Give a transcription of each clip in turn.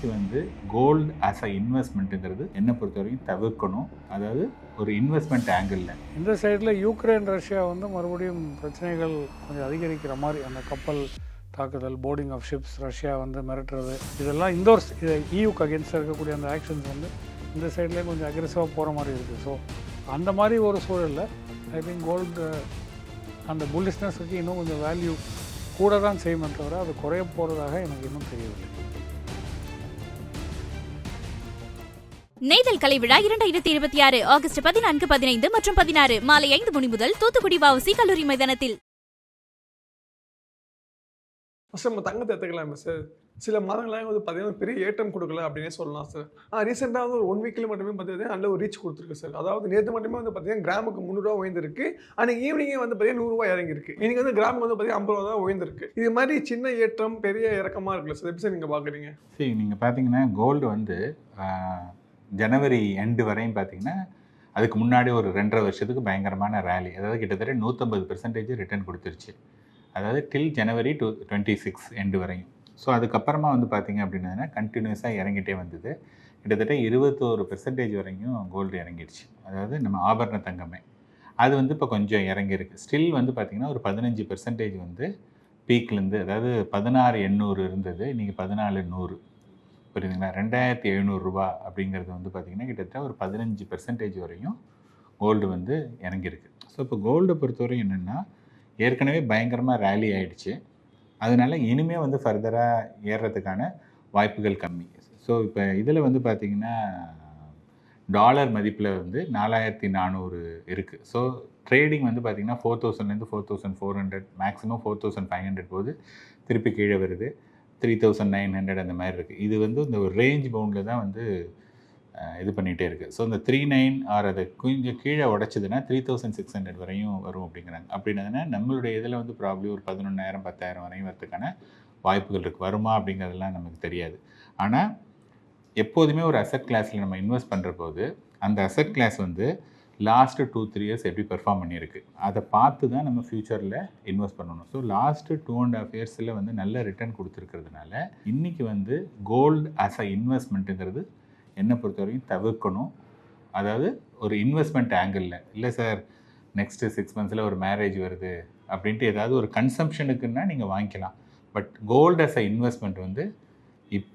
இன்னைக்கு வந்து gold as அ இன்வெஸ்ட்மெண்ட்டுங்கிறது என்னை பொறுத்த வரைக்கும் தவிர்க்கணும். அதாவது ஒரு இன்வெஸ்ட்மெண்ட் ஆங்கிளில் இந்த சைடில் யூக்ரைன் ரஷ்யா வந்து மறுபடியும் பிரச்சனைகள் கொஞ்சம் அதிகரிக்கிற மாதிரி அந்த கப்பல் தாக்குதல், போர்டிங் ஆஃப் ஷிப்ஸ், ரஷ்யா வந்து மிரட்டுறது, இதெல்லாம் இந்தோர்ஸ் இதை இயூக்கு அகேன்ஸ்டாக இருக்கக்கூடிய அந்த ஆக்ஷன்ஸ் வந்து இந்த சைட்லேயே கொஞ்சம் அக்ரெசிவாக போகிற மாதிரி இருக்குது. ஸோ அந்த மாதிரி ஒரு சூழலில் ஐ திங்க் கோல்டு அந்த புல்லிஷ்னஸுக்கு இன்னும் கொஞ்சம் வேல்யூ கூட தான் செய்யுமே தவிர அது குறைய போகிறதாக எனக்கு இன்னும் தெரியவில்லை. நெய்தல் கலை விழா 2026 ஆகஸ்ட் 14, 15 மற்றும் 16 மாலை 5 மணி முதல் தூத்துக்குடி வஉசி கல்லூரி மைதானத்தில். நம்ம தங்கத்தை எடுத்துக்கலாம் சார். சில மாதங்களாக வந்து பார்த்தீங்கன்னா பெரிய ஏற்றம் கொடுக்கல அப்படின்னே சொல்லலாம் சார். ரீசெண்டாக வந்து ஒரு 1 வீக்கில் மட்டுமே பார்த்தீங்கன்னா நல்ல ஒரு ரீச் கொடுத்துருக்கு சார். அதாவது நேற்று மட்டுமே வந்து பார்த்தீங்கன்னா கிராமுக்கு 300 உயர்ந்திருக்கு. அன்றைக்கி ஈவினிங்கே வந்து பார்த்தீங்கன்னா 100 இறங்கிருக்கு. இன்றைக்கி வந்து கிராமுக்கு வந்து பார்த்தீங்கன்னா 50 தான் உயர்ந்திருக்கு. இது மாதிரி சின்ன ஏற்றம் பெரிய இறக்கமாக இருக்குல்ல சார், எப்படி சார் நீங்கள் பார்க்குறீங்க? சரி, நீங்கள் பார்த்தீங்கன்னா கோல்டு வந்து ஜனவரி எண்டு வரையும் பார்த்தீங்கன்னா அதுக்கு முன்னாடி ஒரு 2.5 வருஷத்துக்கு பயங்கரமான ரேலி, அதாவது கிட்டத்தட்ட 150% ரிட்டர்ன் கொடுத்துருச்சு. அதாவது டில் ஜனவரி 26 எண்டு வரையும். ஸோ அதுக்கப்புறமா வந்து பார்த்திங்க அப்படின்னா கண்டினியூஸாக இறங்கிட்டே வந்தது. கிட்டத்தட்ட 21% வரைக்கும் கோல்டு இறங்கிடுச்சு. அதாவது நம்ம ஆபரண தங்கமே அது வந்து இப்போ கொஞ்சம் இறங்கியிருக்கு. ஸ்டில் வந்து பார்த்திங்கன்னா ஒரு 15% வந்து பீக்லேருந்து, அதாவது 16,800 இருந்தது, இன்றைக்கி 14,100. புரியுதுங்களா? 2,700 ரூபா அப்படிங்கிறது வந்து பார்த்திங்கன்னா கிட்டத்தட்ட ஒரு 15% வரையும் கோல்டு வந்து இறங்கியிருக்கு. ஸோ இப்போ கோல்டை பொறுத்தவரையும் என்னென்னா ஏற்கனவே பயங்கரமாக ரேலி ஆகிடுச்சு. அதனால் இனிமேல் வந்து ஃபர்தராக ஏறுறதுக்கான வாய்ப்புகள் கம்மி. ஸோ இப்போ இதில் வந்து பார்த்திங்கன்னா டாலர் மதிப்பில் வந்து 4,400 இருக்குது. ஸோ ட்ரேடிங் வந்து பார்த்திங்கன்னா 4,000லேருந்து 4,400, மேக்ஸிமம் 4,500 போது திருப்பி கீழே வருது. 3,900 அந்த மாதிரி இருக்குது. இது வந்து இந்த ஒரு ரேஞ்ச் பவுண்டில் தான் வந்து இது பண்ணிகிட்டே இருக்குது. ஸோ இந்த 3,900 ஆர் அதை கொஞ்சம் கீழே உடச்சிதுன்னா 3,600 வரையும் வரும் அப்படிங்கிறாங்க. அப்படின்னா நம்மளுடைய இதில் வந்து ப்ராப்ளி ஒரு 11,000 10,000 வரையும் வரதுக்கான வாய்ப்புகள் இருக்குது. வருமா அப்படிங்கிறதுலாம் நமக்கு தெரியாது. ஆனால் எப்போதுமே ஒரு அசெட் கிளாஸில் நம்ம இன்வெஸ்ட் பண்ணுற போது அந்த அசெட் கிளாஸ் வந்து லாஸ்ட்டு 2-3 இயர்ஸ் எப்படி பெர்ஃபார்ம் பண்ணியிருக்கு அதை பார்த்து தான் நம்ம ஃப்யூச்சரில் இன்வெஸ்ட் பண்ணணும். ஸோ லாஸ்ட்டு 2.5 இயர்ஸில் வந்து நல்ல ரிட்டர்ன் கொடுத்துருக்கிறதுனால இன்றைக்கி வந்து கோல்டு ஆஸ் அ இன்வெஸ்ட்மெண்ட்டுங்கிறது என்னை பொறுத்த வரைக்கும் தவிர்க்கணும். அதாவது ஒரு இன்வெஸ்ட்மெண்ட் ஆங்கிளில் இல்லை சார், நெக்ஸ்ட்டு 6 மந்த்ஸில் ஒரு மேரேஜ் வருது அப்படின்ட்டு ஏதாவது ஒரு கன்சம்ஷனுக்குன்னா நீங்கள் வாங்கிக்கலாம். But gold as a investment வந்து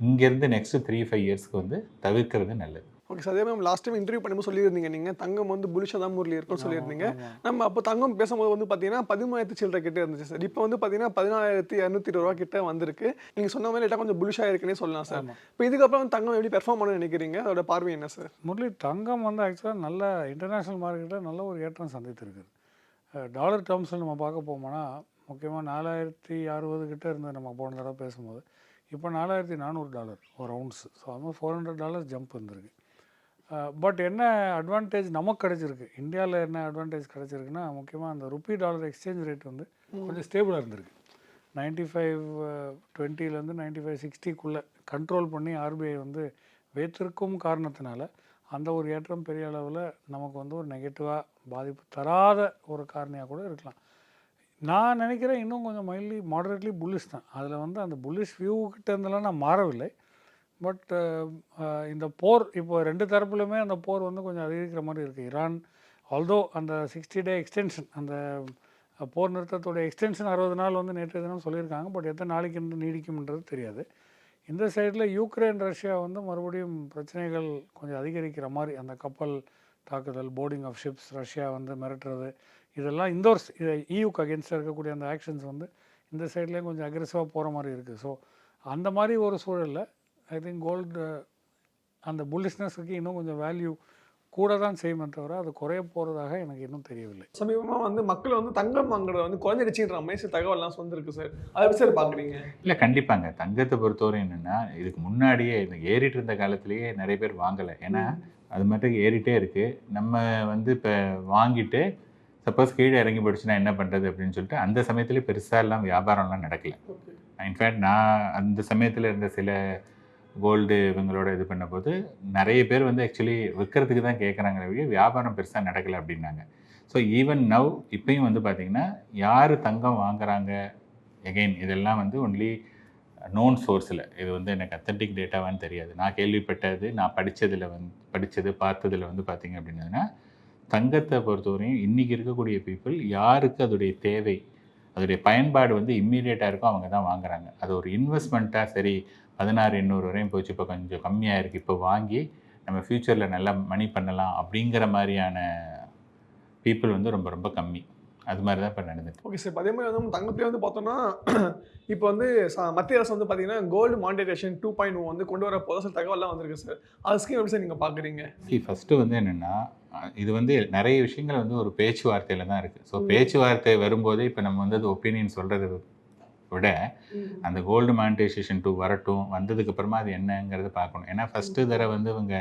இங்கேருந்து நெக்ஸ்ட்டு 3-5 இயர்ஸ்க்கு வந்து தவிர்க்கிறது நல்லது. ஓகே சார், அதே மேம் லாஸ்ட் டைம் இன்டர்வியூ பண்ணும்போது சொல்லியிருந்தீங்க நீங்கள் தங்கம் வந்து புலிஷாக தான் முறையில் இருக்குன்னு சொல்லியிருந்தீங்க. நம்ம அப்போ தங்கம் பேசும்போது வந்து பார்த்தீங்கன்னா 13,000 சில்லரை கிட்டே இருந்துச்சு சார். இப்போ வந்து பார்த்தீங்கன்னா 14,220 ரூபா கிட்டே வந்திருக்கு. நீங்கள் சொன்ன மாதிரி லேட்டாக கொஞ்சம் புலிஷாக இருக்குன்னே சொல்லலாம் சார். இப்போ இதுக்கப்புறம் தங்கம் எப்படி பெர்ஃபார்ம் பண்ணணும்னு நினைக்கிறீங்க? அதோட பார்வை என்ன சார்? முரளி, தங்கம் வந்து ஆக்சுவலாக நல்ல இன்டர்நேஷ்னல் மார்க்கெட்டில் நல்ல ஒரு ஏற்றம் சந்தித்திருக்குது. டாலர் டேர்ம்ஸில் நம்ம பார்க்க போனோம்னா முக்கியமாக 4,060 கிட்டே இருந்தது நம்ம போன தடவை பேசும்போது. இப்போ $4,400 ஒரு அவுன்ஸு. ஸோ அது மாதிரி $400 ஜம்ப் இருந்திருக்கு. பட் என்ன அட்வான்டேஜ் நமக்கு கிடச்சிருக்கு, இந்தியாவில் என்ன அட்வான்டேஜ் கிடச்சிருக்குன்னா முக்கியமாக அந்த ருப்பி டாலர் எக்ஸ்சேஞ்ச் ரேட் வந்து கொஞ்சம் ஸ்டேபிளாக இருந்திருக்கு. 95.20லேருந்து 95.60க்குள்ளே கண்ட்ரோல் பண்ணி ஆர்பிஐ வந்து வைத்திருக்கும் காரணத்தினால அந்த ஒரு ஏற்றம் பெரிய அளவில் நமக்கு வந்து ஒரு நெகட்டிவாக பாதிப்பு தராத ஒரு காரணியாக கூட இருக்கலாம். நான் நினைக்கிறேன் இன்னும் கொஞ்சம் மைல்ட்லி மாடரேட்லி புல்லிஷ் தான். அதில் வந்து அந்த புல்லிஷ் வியூ கிட்ட இருந்தெல்லாம் நான் மாறவில்லை. பட் இந்த போர் இப்போ 2 தரப்புலையுமே அந்த போர் வந்து கொஞ்சம் அதிகரிக்கிற மாதிரி இருக்குது. ஈரான் ஆல்தோ அந்த 60 டே எக்ஸ்டென்ஷன், அந்த போர் நிறுத்தத்தோடைய எக்ஸ்டென்ஷன் 60 நாள் வந்து நேற்று தினம் சொல்லியிருக்காங்க. பட் எத்தனை நாளைக்கு நீடிக்கும்ன்றது தெரியாது. இந்த சைடில் யூக்ரைன் ரஷ்யா வந்து மறுபடியும் பிரச்சனைகள் கொஞ்சம் அதிகரிக்கிற மாதிரி அந்த கப்பல் தாக்குதல், போர்டிங் ஆஃப் ஷிப்ஸ், ரஷ்யா வந்து மிரட்டுறது, இதெல்லாம் இந்தோர்ஸ் இதை இயூக்கு அகேன்ஸ்டாக இருக்கக்கூடிய அந்த ஆக்ஷன்ஸ் வந்து இந்த சைட்லேயும் கொஞ்சம் அக்ரெசிவாக போகிற மாதிரி இருக்குது. ஸோ அந்த மாதிரி ஒரு சூழலில் ஐ திங்க் கோல்டு அந்த புல்லிஷ்னஸுக்கு இன்னும் கொஞ்சம் வேல்யூ கூட தான் செய்யுமே தவிர அது குறைய போகிறதாக எனக்கு இன்னும் தெரியவில்லை. சமீபமாக வந்து மக்கள் வந்து தங்கம் வாங்குறது வந்து குறைஞ்சிருச்சுன்ற மாதிரி சில தகவல்லாம் வந்துருக்கு சார். அதை எப்படி சார் பார்க்குறீங்க? இல்லை, கண்டிப்பாங்க. தங்கத்தை பொறுத்தவரை என்னென்னா இதுக்கு முன்னாடியே இந்த ஏறிட்டு இருந்த காலத்திலேயே நிறைய பேர் வாங்கலை. ஏன்னா அது மட்டும் ஏறிட்டே இருக்குது. நம்ம வந்து இப்போ வாங்கிட்டு சப்போஸ் கீழே இறங்கி போயிடுச்சுன்னா என்ன பண்ணுறது அப்படின்னு சொல்லிட்டு அந்த சமயத்துலேயே பெருசாலாம் வியாபாரம்லாம் நடக்கலை. இன்ஃபேக்ட் நான் அந்த சமயத்தில் இருந்த சில கோல்டு இவங்களோட இது பண்ண போது நிறைய பேர் வந்து ஆக்சுவலி விற்கிறதுக்கு தான் கேட்குறாங்களே ஒழிய வியாபாரம் பெருசாக நடக்கலை அப்படின்னாங்க. ஸோ ஈவன் நவ் இப்போயும் வந்து பார்த்திங்கன்னா யார் தங்கம் வாங்குறாங்க எகெயின் இதெல்லாம் வந்து ஒன்லி நோன் சோர்ஸில், இது வந்து எனக்கு அத்தன்டிக் டேட்டாவான்னு தெரியாது, நான் கேள்விப்பட்டது, நான் படித்தது பார்த்ததில் வந்து பார்த்திங்க அப்படின்னா, தங்கத்தை பொறுத்தவரையும் இன்றைக்கி இருக்கக்கூடிய பீப்புள் யாருக்கு அதோடைய தேவை, அதோடைய பயன்பாடு வந்து இம்மீடியட்டாக இருக்கோ அவங்க தான் வாங்குறாங்க. அது ஒரு இன்வெஸ்ட்மெண்ட்டாக சரி 16,800 வரையும் போச்சு, இப்போ கொஞ்சம் கம்மியாக இருக்குது, இப்போ வாங்கி நம்ம ஃப்யூச்சரில் நல்லா மணி பண்ணலாம் அப்படிங்கிற மாதிரியான பீப்புள் வந்து ரொம்ப ரொம்ப கம்மி. அது மாதிரி தான் இப்போ நடந்துட்டு. Okay sir. அதே மாதிரி வந்து தங்கத்திலே வந்து பார்த்தோம்னா இப்போ வந்து மத்திய அரசு வந்து பார்த்தீங்கன்னா கோல்டு மானிட்டைசேஷன் 2.0 வந்து கொண்டு வர போத சில தகவல்லாம் வந்திருக்கு சார். அது ஸ்கீம் எப்படி சார் நீங்கள் பார்க்குறீங்க? ஃபஸ்ட்டு வந்து என்னென்னா, இது வந்து நிறைய விஷயங்கள் வந்து ஒரு பேச்சுவார்த்தையில் தான் இருக்குது. ஸோ பேச்சுவார்த்தை வரும்போதே இப்போ நம்ம வந்து அது ஒப்பீனியன் சொல்கிறத விட அந்த கோல்டு மானிட்டைசேஷன் 2 வரட்டும், வந்ததுக்கப்புறமா அது என்னங்கிறத பார்க்கணும். ஏன்னா ஃபஸ்ட்டு தடவை வந்து இவங்க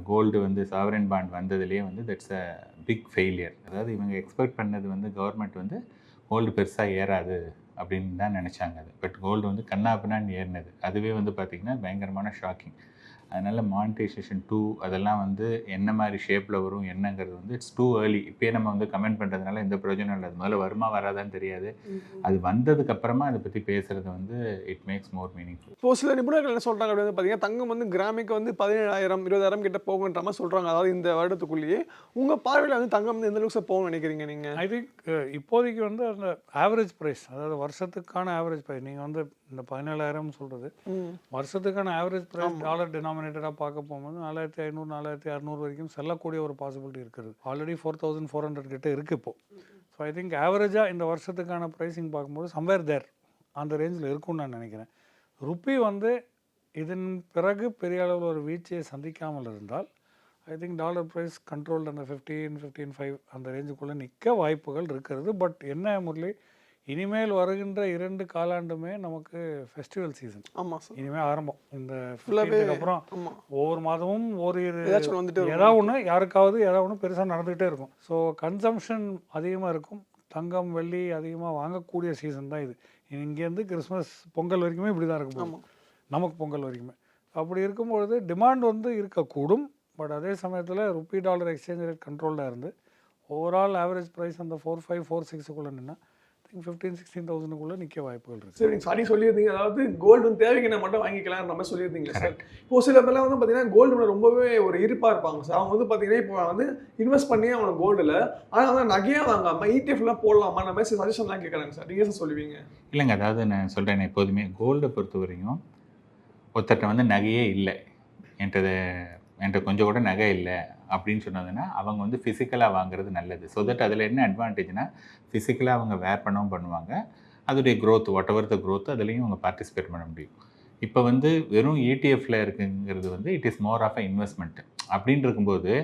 கோல்டு வந்து சாவரன் பாண்ட் வந்ததுலேயே வந்து தட்ஸ் அ பிக் ஃபெயிலியர். அதாவது இவங்க எக்ஸ்பெக்ட் பண்ணது வந்து கவர்மெண்ட் வந்து கோல்டு பெருசாக ஏறாது அப்படின்னு தான் நினச்சாங்க. அது பட் கோல்டு வந்து கண்ணாப்பின்னான்னு ஏறினது. அதுவே வந்து பார்த்திங்கன்னா பயங்கரமான ஷாக்கிங். அதனால் மானிட்டைசேஷன் 2 அதெல்லாம் வந்து என்ன மாதிரி ஷேப்பில் வரும் என்னங்கிறது வந்து இட்ஸ் டூ ஏர்லி. இப்போயே நம்ம வந்து கமெண்ட் பண்ணுறதுனால எந்த பிரயோஜனம் இல்லை. அது முதல்ல வருமா வராதான்னு தெரியாது. அது வந்ததுக்கப்புறமா அதை பற்றி பேசுகிறது வந்து இட் மேக்ஸ் மோர் மீனிங்ஃபுல். இப்போ சில நிபுணர்கள் என்ன சொல்கிறாங்க அப்படின்னு பார்த்தீங்கன்னா, தங்கம் வந்து கிராமுக்கு வந்து 17,000 20,000 கிட்ட போகுன்ற மாதிரி சொல்கிறாங்க. அதாவது இந்த வருடத்துக்குள்ளேயே உங்கள் பார்வையில் வந்து தங்கம் வந்து எந்த அளவுக்கு போகணும்னு நினைக்கிறீங்க நீங்கள்? ஐ திங்க் இப்போதைக்கு வந்து அந்த ஆவரேஜ் ப்ரைஸ், அதாவது வருஷத்துக்கான ஆவரேஜ் ப்ரைஸ், நீங்கள் வந்து இந்த 17,000 சொல்கிறது வருஷத்துக்கான ஆவரேஜ் ப்ரைஸ் டாலர் டினாமினேட்டடாக பார்க்க போகும்போது 4,500 4,600 வரைக்கும் செல்லக்கூடிய ஒரு பாசிபிலிட்டி இருக்குது. ஆல்ரெடி 4,400 கிட்ட இருக்குது இப்போது. ஸோ ஐ திங்க் ஆவரேஜாக இந்த வருஷத்துக்கான ப்ரைஸிங் பார்க்கும்போது சம்வேர் தேர் அந்த ரேஞ்சில் இருக்கும்னு நான் நினைக்கிறேன். ருப்பி வந்து இதன் பிறகு பெரிய அளவில் ஒரு வீழ்ச்சியை சந்திக்காமல் இருந்தால் I think dollar price controlled அந்த 15-15.5 அந்த ரேஞ்சுக்குள்ளே நிற்க வாய்ப்புகள் இருக்கிறது. பட் என்ன முரளி, இனிமேல் வருகின்ற 2 காலாண்டுமே நமக்கு ஃபெஸ்டிவல் சீசன். ஆமாம் சார். இனிமேல் ஆரம்பம். இந்த ஃபுல்லாக அப்புறம் ஒவ்வொரு மாதமும் வந்துட்டு ஏதாவது ஒன்று யாருக்காவது ஏதாவது ஒன்று பெருசாக நடந்துகிட்டே இருக்கும். ஸோ கன்சம்ஷன் அதிகமாக இருக்கும். தங்கம் வெள்ளி அதிகமாக வாங்கக்கூடிய சீசன் தான் இது. இங்கேருந்து கிறிஸ்மஸ் பொங்கல் வரைக்குமே இப்படி தான் இருக்கும், நமக்கு பொங்கல் வரைக்குமே. அப்படி இருக்கும்பொழுது டிமாண்ட் வந்து இருக்கக்கூடும். பட் அதே சமயத்தில் ருப்பி டாலர் எக்ஸ்சேஞ்ச் ரேட் கண்ட்ரோல்டாக இருந்து ஓவரால் ஆவரேஜ் ப்ரைஸ் அந்த 4,500-4,600 நின்னா 15,000-16,000 நிற்க வாய்ப்புகள் இருக்குது. சரி, நீங்கள் சாரி சொல்லியிருந்தீங்க. அதாவது கோல்டு வந்து தேவைக்கு நான் மட்டும் வாங்கிக்கலாம் நம்ம சொல்லியிருந்தீங்க சார். இப்போ சில பேர்லாம் வந்து பார்த்தீங்கன்னா கோல்டு ரொம்பவே ஒரு இருப்பாக இருப்பாங்க சார். அவங்க வந்து பார்த்தீங்கன்னா இப்போ வந்து இன்வெஸ்ட் பண்ணி அவங்க கோல்டில் ஆனால் வந்து நகையாக வாங்காமல் இடிஎஃப்லாம் போடலாமா அந்த மாதிரி சஜஷன்லாம் கேட்குறாங்க சார். நீங்கள் சார் சொல்லுவீங்க? இல்லைங்க, அதாவது நான் சொல்கிறேன், எப்போதுமே கோல்டை பொறுத்த வரையும் ஒருத்தட்ட வந்து நகையே இல்லை, என்கிட்ட கொஞ்சம் கூட நகை இல்லை அப்படின்னு சொன்னதுன்னா அவங்க வந்து ஃபிசிக்கலாக வாங்குறது நல்லது. ஸோ தட் அதில் என்ன அட்வான்டேஜ்னா ஃபிசிக்கலாக அவங்க வேர் பண்ணவும் பண்ணுவாங்க, அதோடைய growth what ever the growth அதுலேயும் அவங்க பார்ட்டிசிபேட் பண்ண முடியும். இப்போ வந்து வெறும் இடிஎஃப்ல இருக்குங்கிறது வந்து it is more of a investment. அப்படின்னு இருக்கும்போது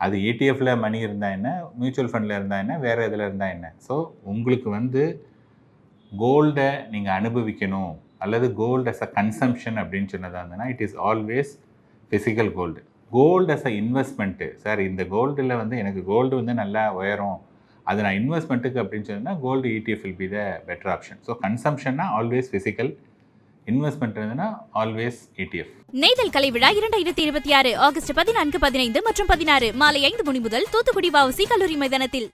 அது இடிஎஃப்ல மணி இருந்தால் என்ன, மியூச்சுவல் ஃபண்டில் இருந்தால் என்ன, வேறு இதில் இருந்தால் என்ன. ஸோ உங்களுக்கு வந்து கோல்டை நீங்கள் அனுபவிக்கணும் அல்லது கோல்டு அஸ் அ கன்சம்ஷன் அப்படின்னு சொன்னதாக இருந்ததுன்னா it is always physical gold. Gold as a investment, sir இந்த கோல்டில் வந்து எனக்கு கோல்டு வந்து நல்லா உயரும், அது நான் இன்வெஸ்ட்மெண்ட்டுக்கு அப்படின்னு சொன்னால் gold ETF will be the better option. So கன்சம்ஷன்னா ஆல்வேஸ் ஃபிசிக்கல், இன்வெஸ்ட்மெண்ட் இருந்ததுன்னா ஆல்வேஸ் ETF. நெய்தல் கலை விழா 2026 ஆகஸ்ட் 14, 15 மற்றும் 16 மாலை 5 மணி முதல் தூத்துக்குடி வஉசி கல்லூரி மைதானத்தில்.